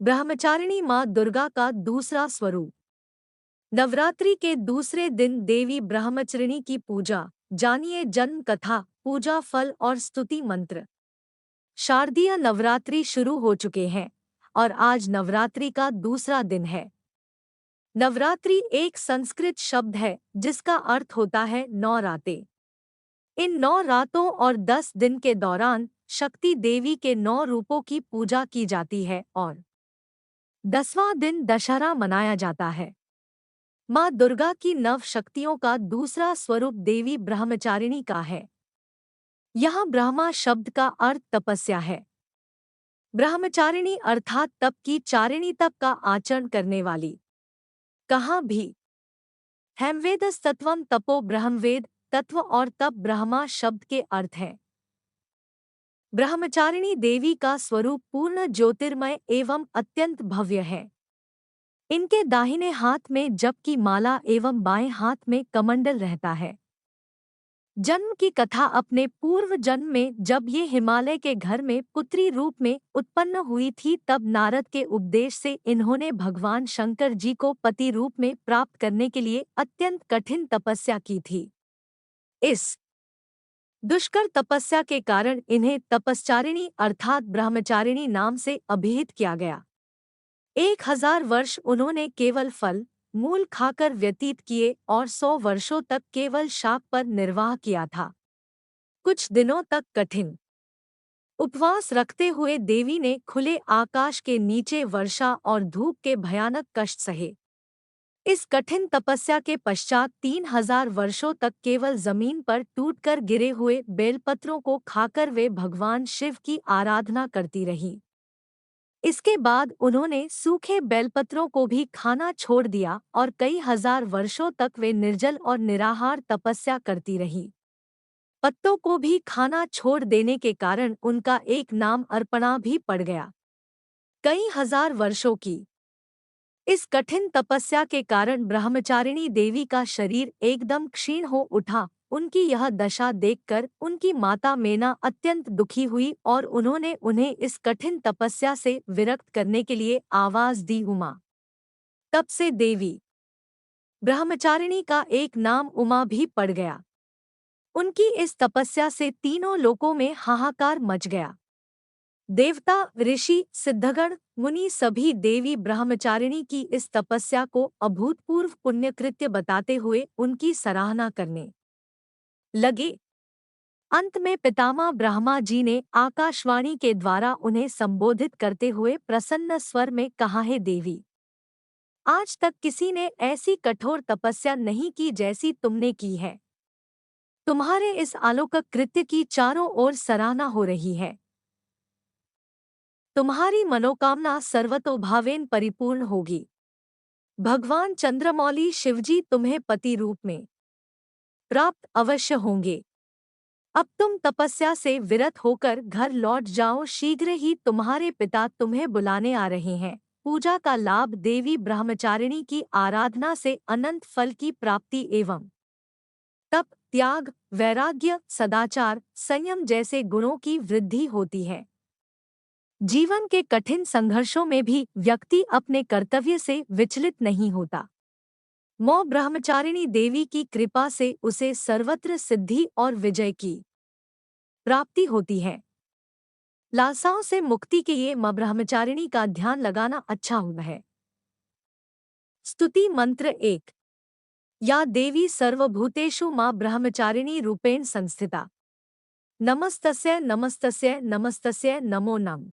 ब्रह्मचारिणी माँ दुर्गा का दूसरा स्वरूप। नवरात्रि के दूसरे दिन देवी ब्रह्मचारिणी की पूजा। जानिए जन्म कथा, पूजा फल और स्तुति मंत्र। शारदीय नवरात्रि शुरू हो चुके हैं और आज नवरात्रि का दूसरा दिन है। नवरात्रि एक संस्कृत शब्द है जिसका अर्थ होता है 9 रातें। इन 9 रातों और 10 दिन के दौरान शक्ति देवी के 9 रूपों की पूजा की जाती है और 10वां दिन दशहरा मनाया जाता है। माँ दुर्गा की नव शक्तियों का दूसरा स्वरूप देवी ब्रह्मचारिणी का है। यहाँ ब्रह्मा शब्द का अर्थ तपस्या है। ब्रह्मचारिणी अर्थात तप की चारिणी, तप का आचरण करने वाली। कहाँ भी हेमवेदस्तत्वम तपो ब्रह्मवेद, तत्व और तप ब्रह्मा शब्द के अर्थ हैं। ब्रह्मचारिणी देवी का स्वरूप पूर्ण ज्योतिर्मय एवं अत्यंत भव्य है। इनके दाहिने हाथ में जप की माला एवं बाएं हाथ में कमंडल रहता है। जन्म की कथा। अपने पूर्व जन्म में जब ये हिमालय के घर में पुत्री रूप में उत्पन्न हुई थी, तब नारद के उपदेश से इन्होंने भगवान शंकर जी को पति रूप में प्राप्त करने के लिए अत्यंत कठिन तपस्या की थी। इस दुष्कर तपस्या के कारण इन्हें तपश्चारिणी अर्थात ब्रह्मचारिणी नाम से अभिहित किया गया। 1000 वर्ष उन्होंने केवल फल मूल खाकर व्यतीत किए और 100 वर्षों तक केवल शाक पर निर्वाह किया था। कुछ दिनों तक कठिन उपवास रखते हुए देवी ने खुले आकाश के नीचे वर्षा और धूप के भयानक कष्ट सहे। इस कठिन तपस्या के पश्चात 3000 वर्षों तक केवल जमीन पर टूटकर गिरे हुए बेलपत्रों को खाकर वे भगवान शिव की आराधना करती रहीं। इसके बाद उन्होंने सूखे बेलपत्रों को भी खाना छोड़ दिया और कई हजार वर्षों तक वे निर्जल और निराहार तपस्या करती रहीं। पत्तों को भी खाना छोड़ देने के कारण उनका एक नाम अर्पणा भी पड़ गया। कई हजार वर्षों की इस कठिन तपस्या के कारण ब्रह्मचारिणी देवी का शरीर एकदम क्षीण हो उठा। उनकी यह दशा देखकर उनकी माता मेना अत्यंत दुखी हुई और उन्होंने उन्हें इस कठिन तपस्या से विरक्त करने के लिए आवाज दी, उमा। तब से देवी ब्रह्मचारिणी का एक नाम उमा भी पड़ गया। उनकी इस तपस्या से तीनों लोकों में हाहाकार मच गया। देवता, ऋषि, सिद्धगण, मुनि सभी देवी ब्रह्मचारिणी की इस तपस्या को अभूतपूर्व पुण्यकृत्य बताते हुए उनकी सराहना करने लगे। अंत में पितामह ब्रह्मा जी ने आकाशवाणी के द्वारा उन्हें संबोधित करते हुए प्रसन्न स्वर में कहा, है देवी, आज तक किसी ने ऐसी कठोर तपस्या नहीं की जैसी तुमने की है। तुम्हारे इस अलौकिक कृत्य की चारों ओर सराहना हो रही है। तुम्हारी मनोकामना सर्वतोभावेन परिपूर्ण होगी। भगवान चंद्रमौली शिवजी तुम्हें पति रूप में प्राप्त अवश्य होंगे। अब तुम तपस्या से विरत होकर घर लौट जाओ। शीघ्र ही तुम्हारे पिता तुम्हें बुलाने आ रहे हैं। पूजा का लाभ। देवी ब्रह्मचारिणी की आराधना से अनंत फल की प्राप्ति एवं तप, त्याग, वैराग्य, सदाचार, संयम जैसे गुणों की वृद्धि होती है। जीवन के कठिन संघर्षों में भी व्यक्ति अपने कर्तव्य से विचलित नहीं होता। मौ ब्रह्मचारिणी देवी की कृपा से उसे सर्वत्र सिद्धि और विजय की प्राप्ति होती है। लालसाओं से मुक्ति के लिए मां ब्रह्मचारिणी का ध्यान लगाना अच्छा होता है। स्तुति मंत्र 1। या देवी सर्वभूतेषु मां ब्रह्मचारिणी रूपेण संस्थिता। नमस्तस्यै नमस्तस्यै नमस्तस्यै नमो नमः।